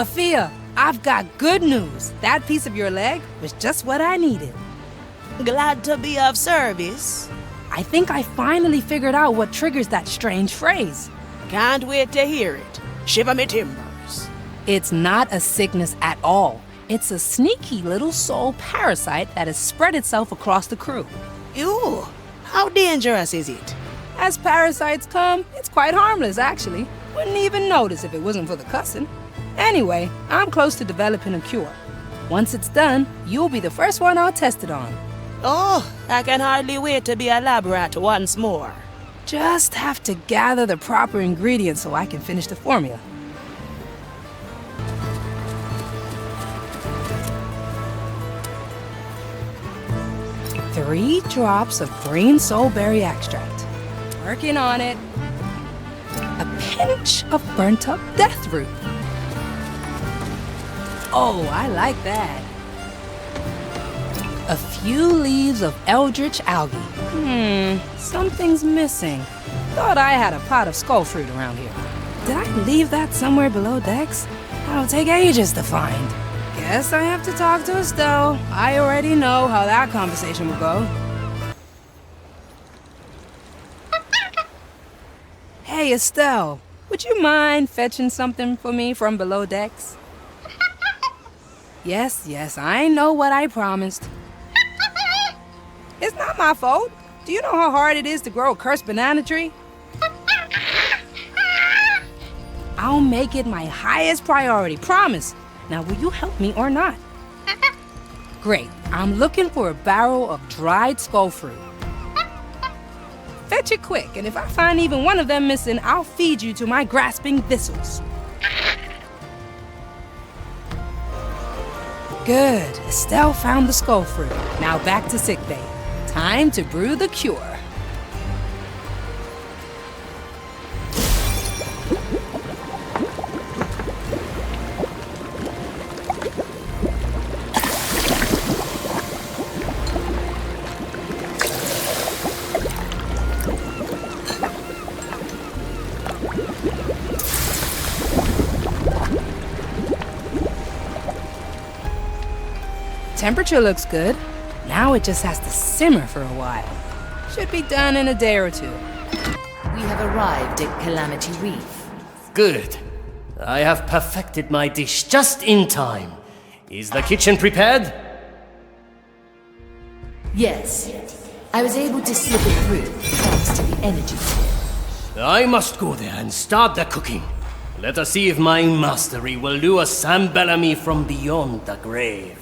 Afia, I've got good news. That piece of your leg was just what I needed. Glad to be of service. I think I finally figured out what triggers that strange phrase. Can't wait to hear it. Shiver me timbers. It's not a sickness at all. It's a sneaky little soul parasite that has spread itself across the crew. Ew, how dangerous is it? As parasites come, it's quite harmless, actually. Wouldn't even notice if it wasn't for the cussing. Anyway, I'm close to developing a cure. Once it's done, you'll be the first one I'll test it on. Oh, I can hardly wait to be a lab rat once more. Just have to gather the proper ingredients so I can finish the formula. 3 drops of green soulberry extract. Working on it. A pinch of burnt up death root. Oh, I like that. A few leaves of eldritch algae. Something's missing. Thought I had a pot of skull fruit around here. Did I leave that somewhere below decks? That'll take ages to find. Guess I have to talk to Estelle. I already know how that conversation will go. Hey, Estelle, would you mind fetching something for me from below decks? Yes, I know what I promised. It's not my fault. Do you know how hard it is to grow a cursed banana tree? I'll make it my highest priority, promise. Now, will you help me or not? Great. I'm looking for a barrel of dried skull fruit. Fetch it quick, and if I find even one of them missing, I'll feed you to my grasping thistles. Good. Estelle found the skull fruit. Now back to sickbay. Time to brew the cure. Temperature looks good. Now it just has to simmer for a while. Should be done in a day or two. We have arrived at Calamity Reef. Good. I have perfected my dish just in time. Is the kitchen prepared? Yes. I was able to slip it through thanks to the energy field. I must go there and start the cooking. Let us see if my mastery will lure Sam Bellamy from beyond the grave.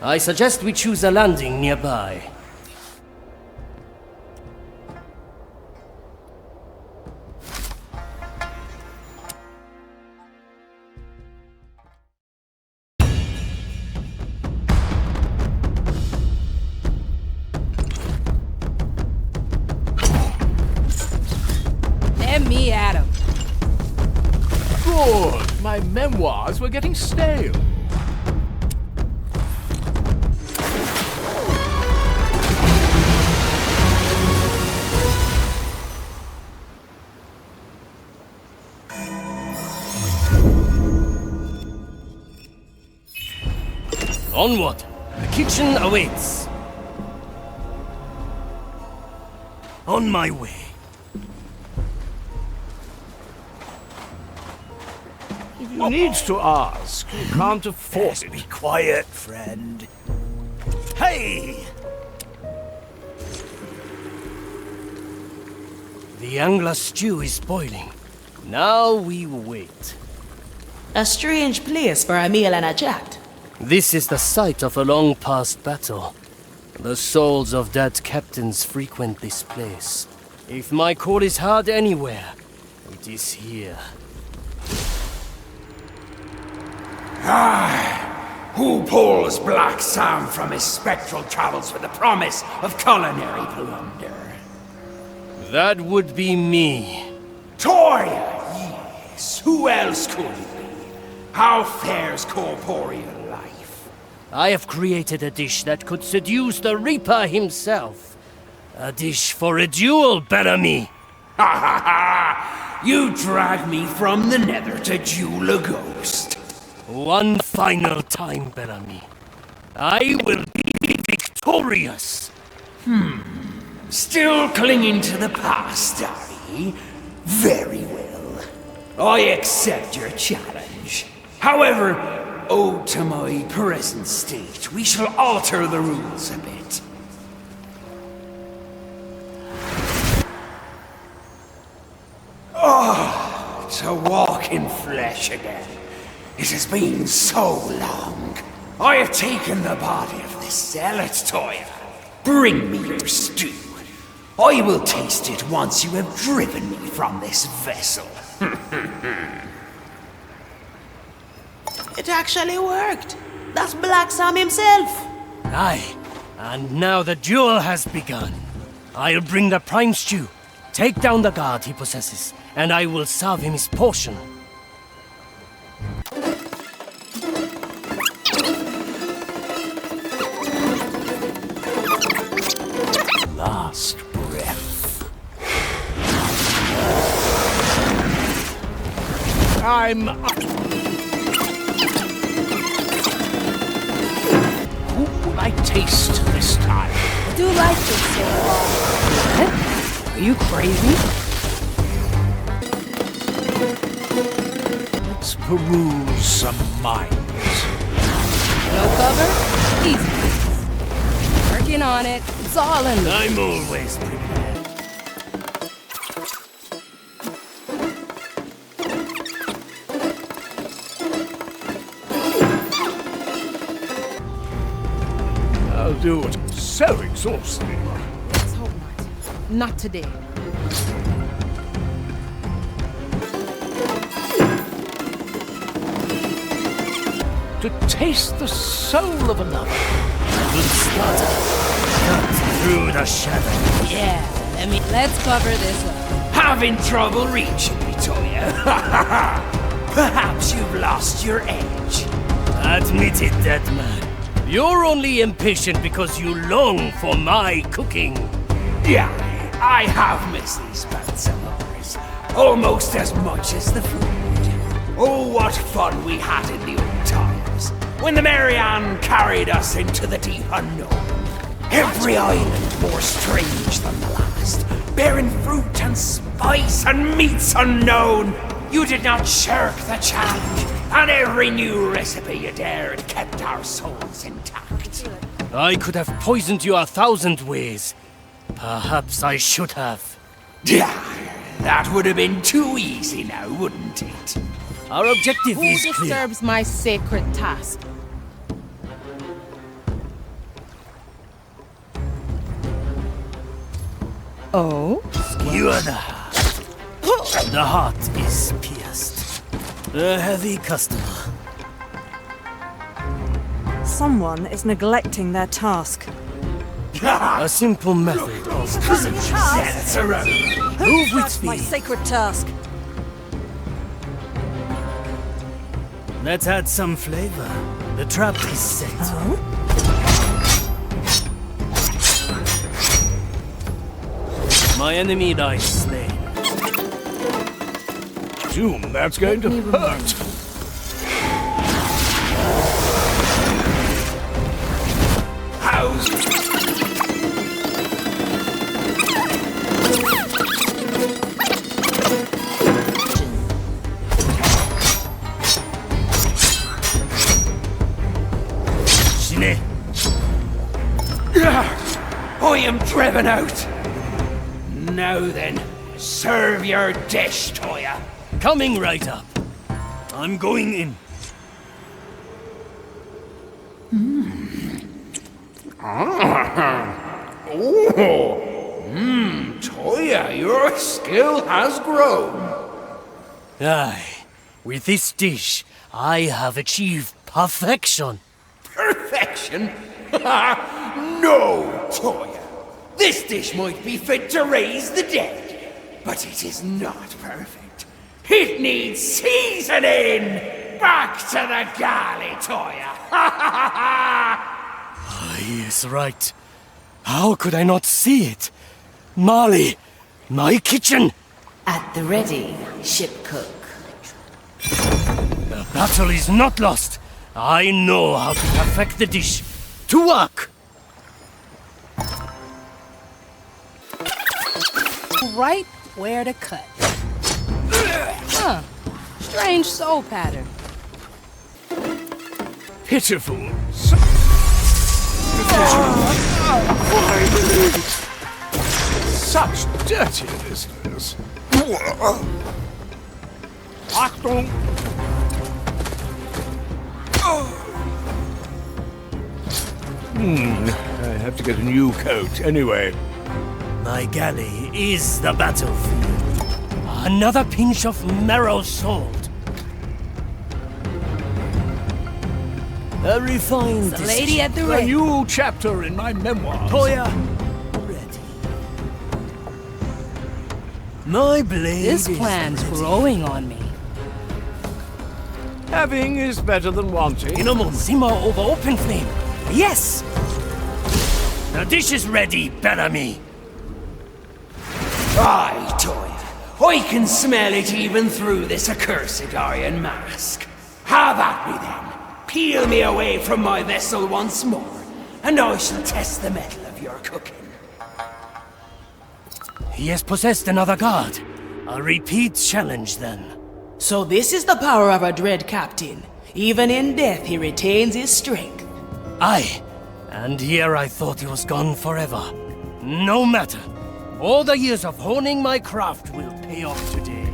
I suggest we choose a landing nearby. Let me at him. Good. My memoirs were getting stale. Onward! The kitchen awaits. On my way. He needs to ask. You can't afford it. Be quiet, friend. Hey! The angler stew is boiling. Now we wait. A strange place for a meal and a chat. This is the site of a long-past battle. The souls of dead captains frequent this place. If my core is hard anywhere, it is here. Who pulls Black Sam from his spectral travels with the promise of culinary plunder? That would be me. Toya, yes. Who else could it be? How fares corporeal life? I have created a dish that could seduce the Reaper himself. A dish for a duel, Bellamy. Ha ha ha! You dragged me from the nether to duel a ghost. One final time, Bellamy. I will be victorious. Still clinging to the past, are ye? Very well. I accept your challenge. However, owed to my present state, we shall alter the rules a bit. Oh, to walk in flesh again. It has been so long. I have taken the body of this zealot, Toya. Bring me your stew. I will taste it once you have driven me from this vessel. It actually worked. That's Black Sam himself. Aye, and now the duel has begun. I'll bring the prime stew, take down the guard he possesses, and I will serve him his portion. Last breath. I'm... Who will I taste this time? I do like this so far. What? Are you crazy? Let's peruse some minds. No cover? Easy. Working on it. It's all in me. I'm always prepared. I'll do it. So exhausting. Let's hope not. Not today. To taste the soul of another. Good starter. Cut through the shadow. Yeah, let's cover this up. Having trouble reaching me, Toya. Perhaps you've lost your edge. Admit it, dead man. You're only impatient because you long for my cooking. Yeah, I have missed these bouts of ours. Almost as much as the food. Oh, what fun we had in the old times, when the Marianne carried us into the deep unknown. Every island more strange than the last, bearing fruit and spice and meats unknown. You did not shirk the challenge, and every new recipe you dared kept our souls intact. I could have poisoned you 1,000 ways. Perhaps I should have. Yeah, that would have been too easy now, wouldn't it? Our objective Who is clear. disturbs my sacred task? Oh? You are the heart. The heart is pierced. A heavy customer. Someone is neglecting their task. A simple method of presentation. That's around. Move with That's my speed. sacred task. Let's add some flavor. The trap is set. My enemy lies slain. Doom, that's going to hurt. How's... Shine. I am driven out. Now then, serve your dish, Toya. Coming right up. I'm going in. Toya, your skill has grown. Aye. With this dish, I have achieved perfection. Perfection? No, Toya. This dish might be fit to raise the dead, but it is not perfect. It needs seasoning! Back to the galley, Toya! He is right. How could I not see it? Marley, my kitchen! At the ready, ship cook. The battle is not lost. I know how to perfect the dish. To work! Right where to cut. Huh. Strange soul pattern. Pitiful. Such dirty business. Achtung! I have to get a new coat anyway. My galley is the battlefield. Another pinch of marrow salt. A refined The lady at the A ready. new chapter in my memoirs. Toya, ready. My blade This is plan's ready. growing on me. Having is better than wanting. In a moment, simmer over open flame. Yes! The dish is ready, Bellamy. Aye, Toya. I can smell it even through this accursed iron mask. Have at me then. Peel me away from my vessel once more, and I shall test the mettle of your cooking. He has possessed another god. A repeat challenge, then. So this is the power of a dread captain. Even in death he retains his strength. Aye, and here I thought he was gone forever. No matter. All the years of honing my craft will pay off today.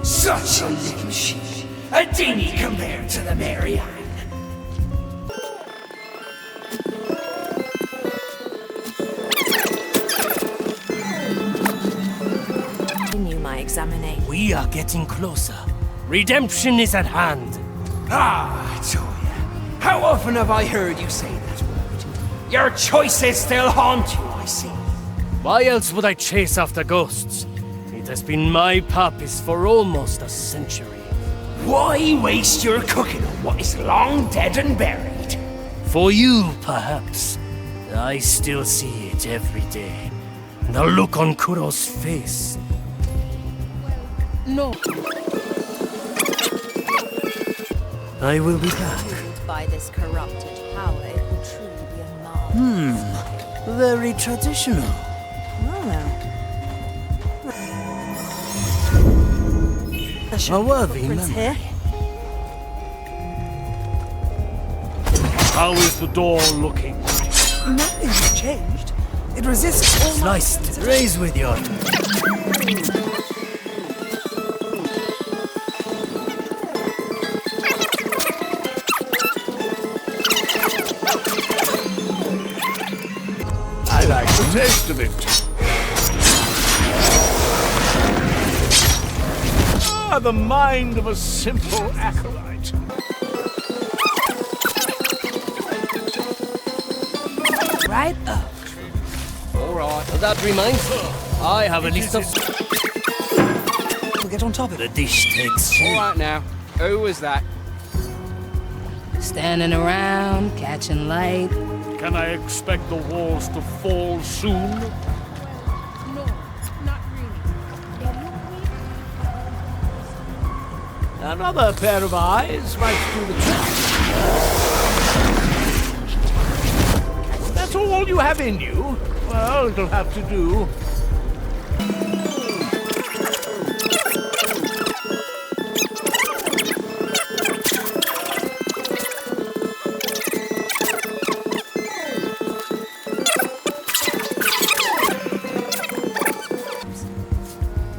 Such a little ship. A dinghy compared to the Mary Ann. Continue my examination. We are getting closer. Redemption is at hand. Ah, Toya. How often have I heard you say that word? Your choices still haunt you, I see. Why else would I chase after ghosts? It has been my purpose for almost a century. Why waste your cooking on what is long dead and buried? For you, perhaps. I still see it every day. The look on Kuro's face. No. I will be back. By this corrupted power, it will truly be a marvel. Very traditional. A worthy Prince memory. here. How is the door looking? Nothing has changed. It resists all my... Sliced. Raise with your... I like the taste of it. Ah, the mind of a simple acolyte. Right up. Alright. That reminds me. I have a list of... We'll get on top of The it. dish takes shape. Alright now, who was that? Standing around, catching light. Can I expect the walls to fall soon? No, not really. Another pair of eyes might do the trick. That's all you have in you? Well, it'll have to do.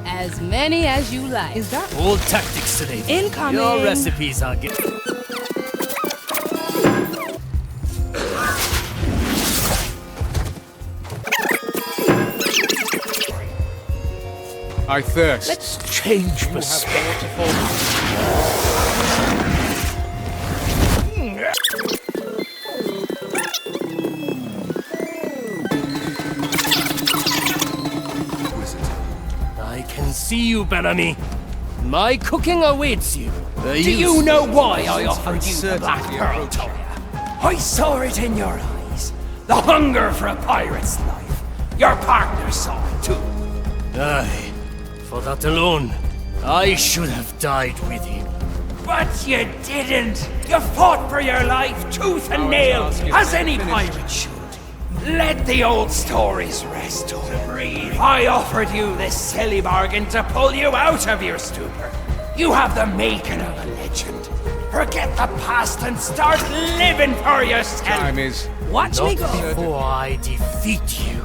As many as you like. Is that... Old tactics today. Incoming. Your recipes are good. I thirst. Let's change perspective. I can see you, Bellamy. My cooking awaits you. Do you know why I offered you the Black Pearl, Toya? I saw it in your eyes. The hunger for a pirate's life. Your partner saw it too. Aye. For that alone, I should have died with him. But you didn't! You fought for your life, tooth and nail, as any pirate should. Let the old stories rest, Toya. I offered you this silly bargain to pull you out of your stupor. You have the making of a legend. Forget the past and start living for yourself. Time is Watch me go. Before I defeat you,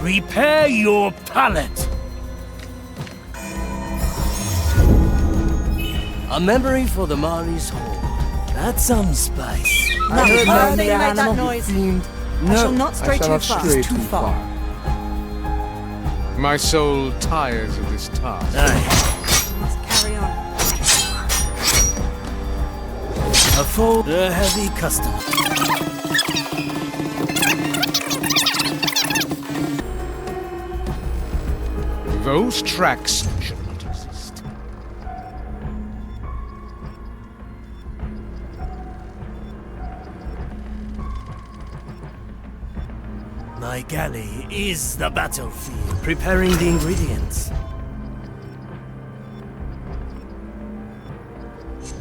prepare your palate. A memory for the Marley's home. That's some spice. I heard that you made that animal. noise. I shall not stray too far. Too far. my soul tires of this task. Must carry on. A full, a heavy customer. Those tracks should not exist. My galley is the battlefield, preparing the ingredients.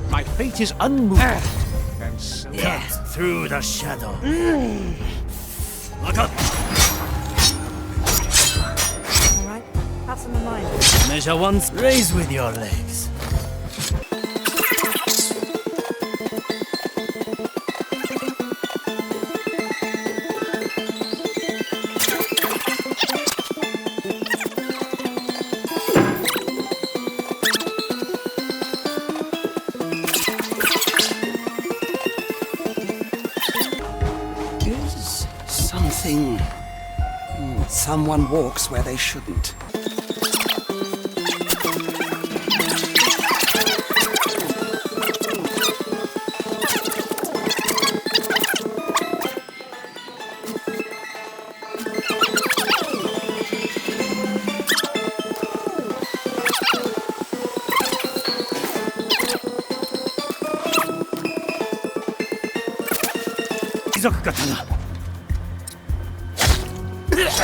My fate is unmovable. And so Cut through the shadow. Look up. All right. Have some in mind. Measure once, raise with your legs. Is something... Someone walks where they shouldn't.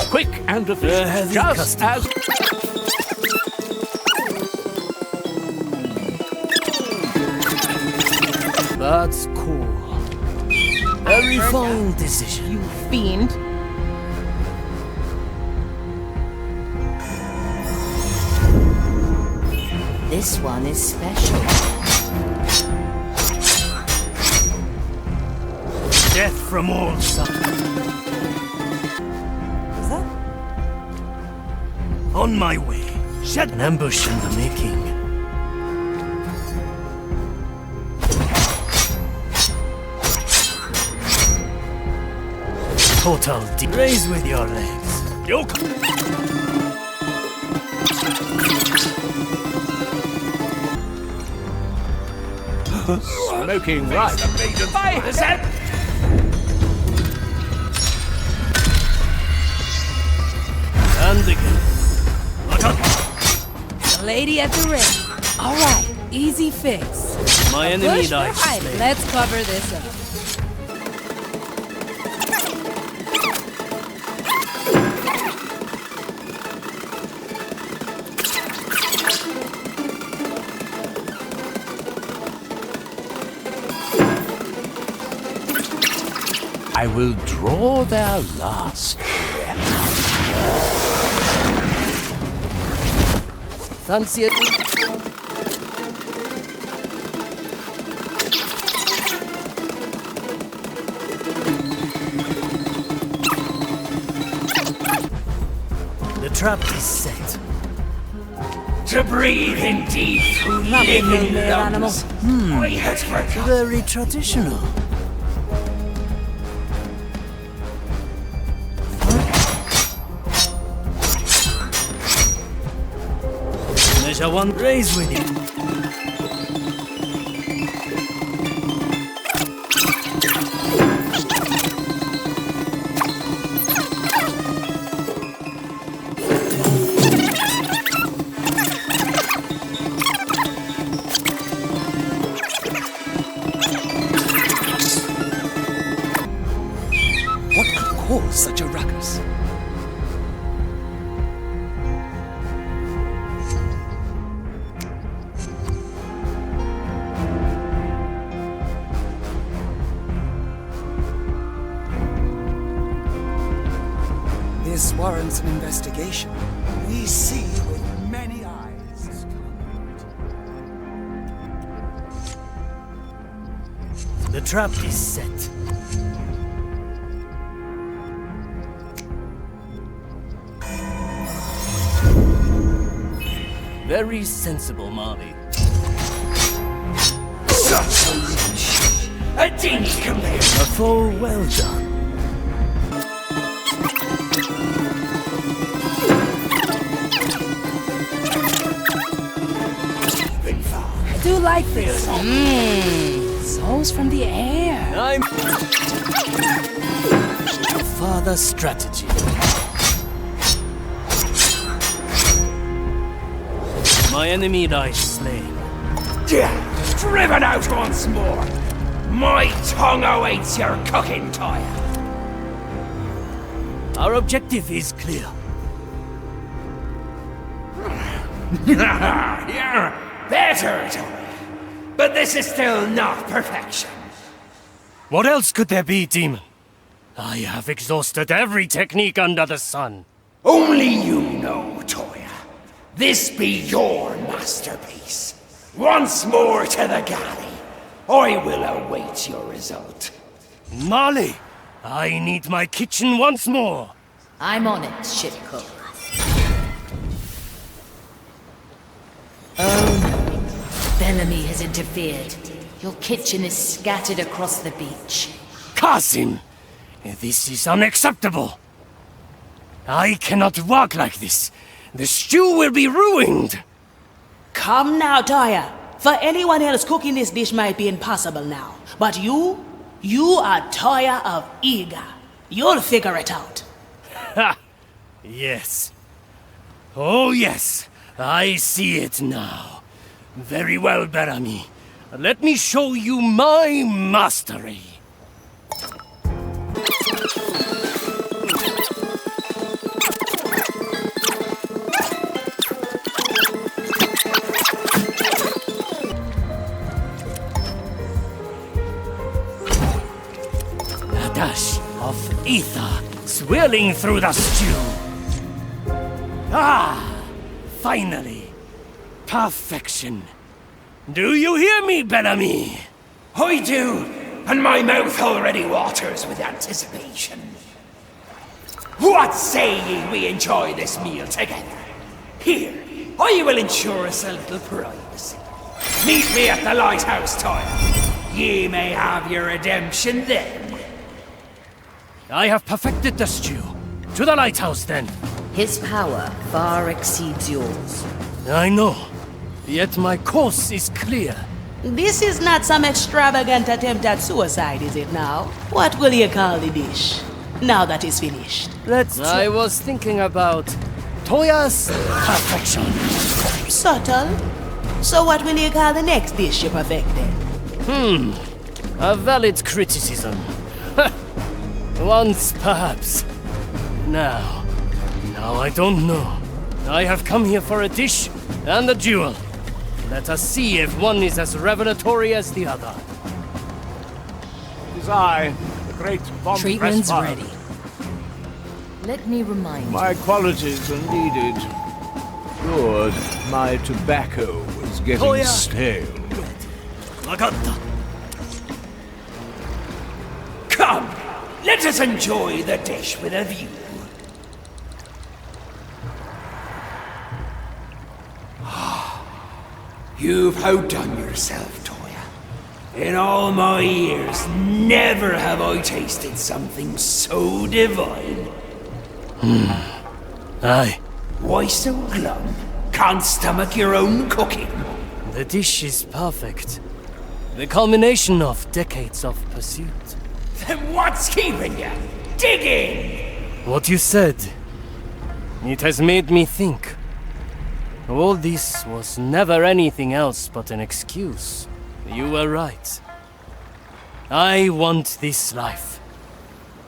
Quick and efficient, just as... That's cool. A refined decision. You fiend. This one is special. Death from all sides. Is that? On my way. Shed an ambush in the making. Total raise with your legs. Yoke. Smoking right. By his head! And again. Look up. The lady at the ring. All right, easy fix. My enemy Push for likes height. slaves. Let's cover this up. I will draw their last breath. Fancy it. The trap is set. To breathe in deep, live in lungs. I had forgotten. Very traditional. Measure one, raise with you. What could cause such a ruckus? This warrants an investigation. We see with many eyes. The trap is set. Very sensible, Marley. Such a leech! A dingy compared. A foe well done. I do like this. Souls from the air. I'm... Father strategy. My enemy lies slain. Driven out once more. My tongue awaits your cooking, Toya. Our objective is clear. Yeah, better, Toya. But this is still not perfection. What else could there be, demon? I have exhausted every technique under the sun. Only you know, Toya. This be your masterpiece. Once more to the galley. I will await your result. Marley, I need my kitchen once more. I'm on it, ship cook. Oh no. Bellamy has interfered. Your kitchen is scattered across the beach. Qasim, this is unacceptable. I cannot walk like this. The stew will be ruined. Come now, Toya. For anyone else, cooking this dish might be impossible now. But you are Toya of Iga. You'll figure it out. Ha! Yes. Oh yes, I see it now. Very well, Bellamy. Let me show you my mastery. A dash of ether swirling through the stew. Ah! Finally. Perfection. Do you hear me, Bellamy? I do, and my mouth already waters with anticipation. What say ye we enjoy this meal together? Here, I will ensure us a little privacy. Meet me at the lighthouse, Toya. Ye may have your redemption then. I have perfected the stew. To the lighthouse, then. His power far exceeds yours. I know. Yet my course is clear. This is not some extravagant attempt at suicide, is it now? What will you call the dish, now that it's finished? I was thinking about Toya's perfection. Subtle. So what will you call the next dish you perfected? A valid criticism. Once, perhaps. Now I don't know. I have come here for a dish and a duel. Let us see if one is as revelatory as the other. It is I, the great Von Treatment's Pressfire. ready. Let me remind you. My qualities are needed. Good. My tobacco is getting Toya. stale. Wagatta. Come, let us enjoy the dish with a view. You've outdone yourself, Toya. In all my years, never have I tasted something so divine. Aye, Why so glum? Can't stomach your own cooking? the dish is perfect. The culmination of decades of pursuit. Then what's keeping you? Dig in! What you said, it has made me think. All this was never anything else but an excuse. You were right. I want this life.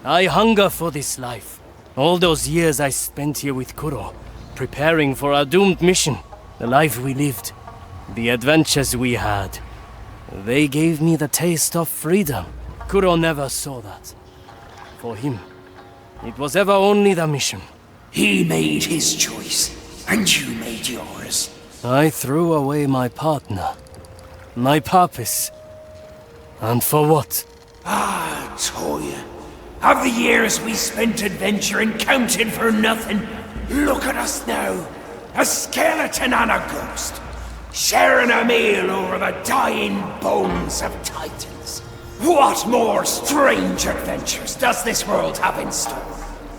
I hunger for this life. All those years I spent here with Kuro, preparing for our doomed mission, the life we lived, the adventures we had. They gave me the taste of freedom. Kuro never saw that. For him, it was ever only the mission. He made his choice, and you made yours. I threw away my partner, my purpose. And for what? Ah, Toya. Have the years we spent adventuring counted for nothing? Look at us now. A skeleton and a ghost. Sharing a meal over the dying bones of titans. What more strange adventures does this world have in store?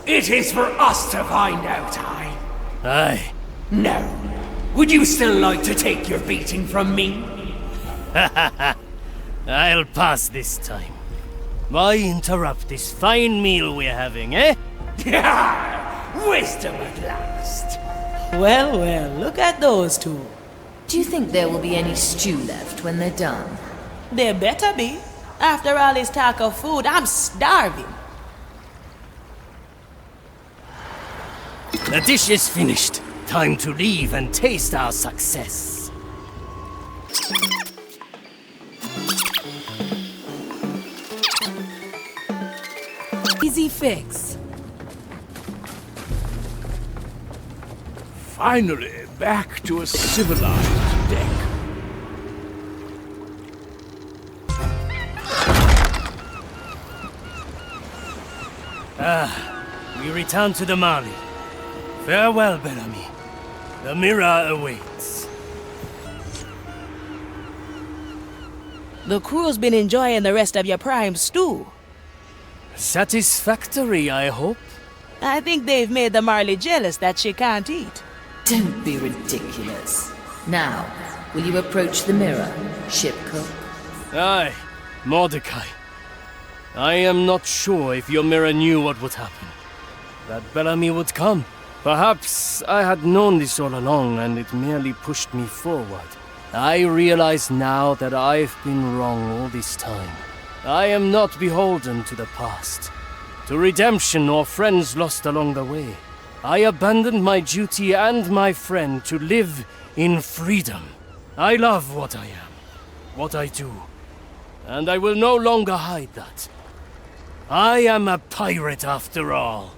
It is for us to find out, aye? Aye. Now, would you still like to take your beating from me? I'll pass this time. Why interrupt this fine meal we're having, eh? Wisdom at last. Well, well, look at those two. Do you think there will be any stew left when they're done? There better be. After all this talk of food, I'm starving. The dish is finished. Time to leave and taste our success. Easy fix. Finally, back to a civilized deck. We return to the Marley. Farewell, Bellamy. The mirror awaits. The crew's been enjoying the rest of your prime stew. Satisfactory, I hope. I think they've made the Marley jealous that she can't eat. Don't be ridiculous. Now, will you approach the mirror, ship cook? Aye, Mordecai. I am not sure if your mirror knew what would happen. That Bellamy would come. Perhaps I had known this all along and it merely pushed me forward. I realize now that I've been wrong all this time. I am not beholden to the past, to redemption or friends lost along the way. I abandoned my duty and my friend to live in freedom. I love what I am, what I do, and I will no longer hide that. I am a pirate after all.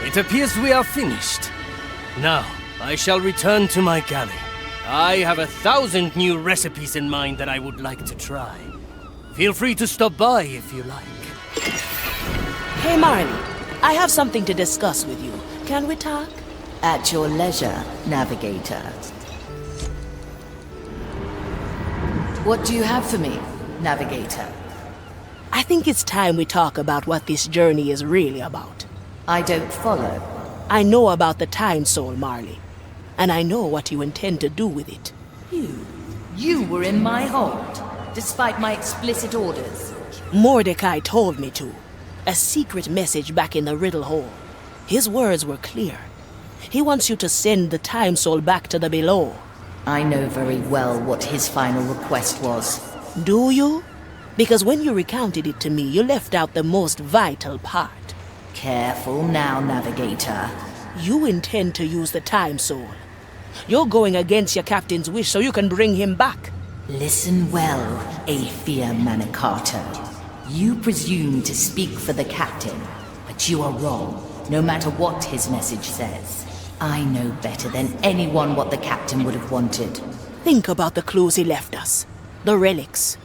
It appears we are finished. Now, I shall return to my galley. I have 1,000 new recipes in mind that I would like to try. Feel free to stop by if you like. Hey, Marley, I have something to discuss with you. Can we talk? At your leisure, navigator. What do you have for me, navigator? I think it's time we talk about what this journey is really about. I don't follow. I know about the Time Soul, Marley. And I know what you intend to do with it. You were in my hold, despite my explicit orders. Mordecai told me to. A secret message back in the Riddle Hole. His words were clear. He wants you to send the Time Soul back to the below. I know very well what his final request was. Do you? Because when you recounted it to me, you left out the most vital part. Careful now, navigator. You intend to use the Time Soul. You're going against your captain's wish so you can bring him back. Listen well, Afia Manicato. You presume to speak for the captain, but you are wrong, no matter what his message says. I know better than anyone what the captain would have wanted. Think about the clues he left us. The relics.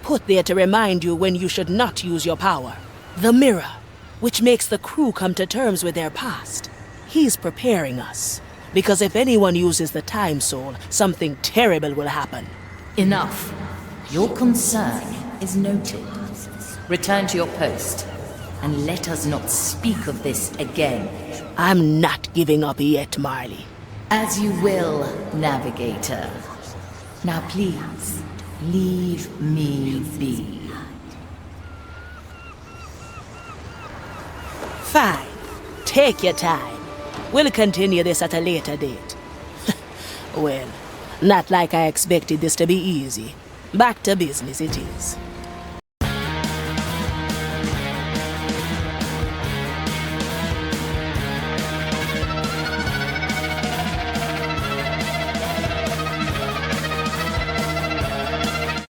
Put there to remind you when you should not use your power. The mirror, which makes the crew come to terms with their past. He's preparing us. Because if anyone uses the Time Soul, something terrible will happen. Enough. Your concern is noted. Return to your post, and let us not speak of this again. I'm not giving up yet, Marley. As you will, navigator. Now please, leave me be. Fine. Take your time. We'll continue this at a later date. Well, not like I expected this to be easy. Back to business it is.